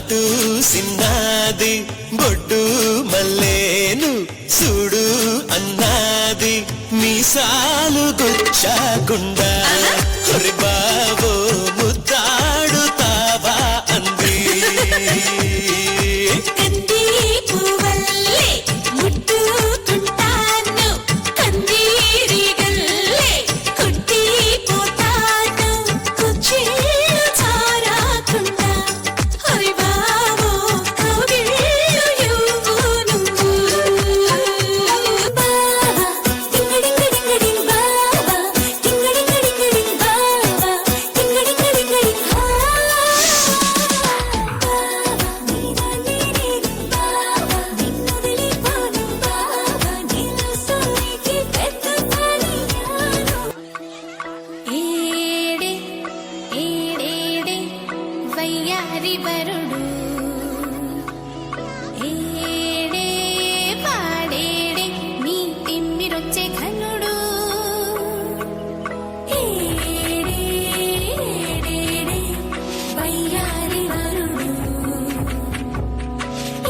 బొట్టు సిన్నాది బొడ్డు మల్లేను చూడు అన్నాది మీసాలు గుచ్చకుండా హరి బాబో ముద్దాడుతావా అంది వరుడు ఏడే పాడేడే నీ తిమ్మిరొచ్చే ఘనుడు ఏడే వయ్యారి వరుడు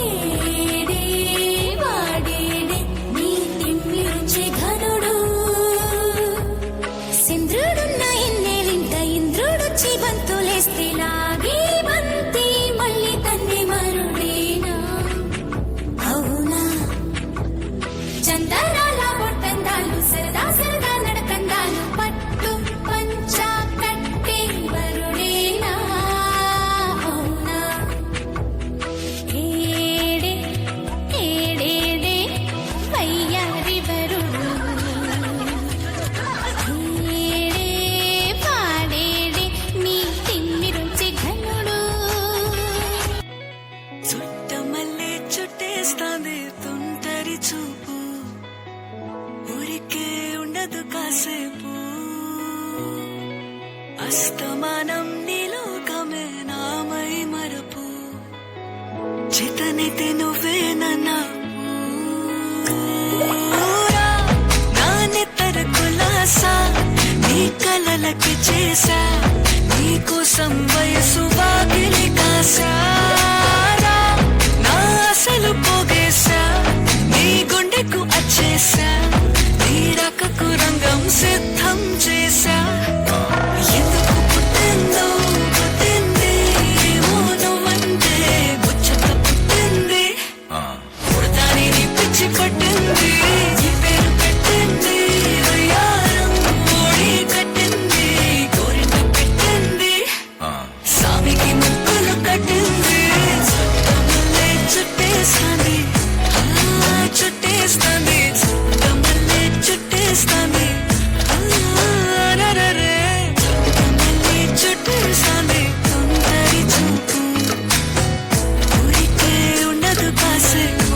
ఏడే పాడేడే నీ తిమ్మిరొచ్చే ఘనుడు సింద్రుడున్న ఎన్నేలింట ఇంద్రుడొచ్చి బంతులేస్తే లాగి చందనాల బొట్టందాలు సరదా సరదా నడకందాలు పట్టు పంచా కట్టే వరుడేనా అవునా ఏడే ఏడేడే వయ్యారి వరుడు ఏడే పాడేడే నీ తిమ్మిరుంచి ఘనుడు చుట్టమల్లే చుట్టేస్తాంది తుంటరి చూపు ఊరికే ఉండదు కాసేపు అస్తమానం నీలోకమే నామై మరపు చితనితే నువ్వేనన్నా నాన్నెత్తర కులాసా నీ కలలకి చేసా నీకోసం వయసు వాకిలి కాసా నా అసలు పోగేశా నీ గుండెకు అచ్చేసా నీరకకు రంగం సిద్ధం చేశా ఎందుకు పుట్టిందో పుట్టింది ఏమో నువ్వంటే ముచ్చట పుట్టింది పుడతాని నీ పిచ్చి పట్టింది ఈ పేరు పెట్టింది వయ్యారం ఓడి కట్టింది గోరింట పెట్టింది సామికి ముక్కులు కట్టింది చుట్టమల్లే చుట్టేస్తాంది చుట్టేస్తాంది చుట్టమల్లే చుట్టేస్తాంది చుట్టమల్లే చుట్టేస్తాంది తొందరి చూపు ఊరికే ఉండదు కాసేపు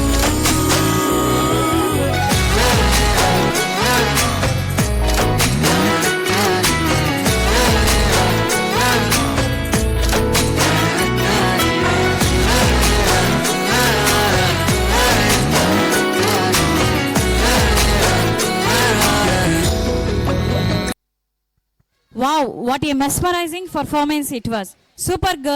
Wow, what a mesmerizing performance it was. Super girl.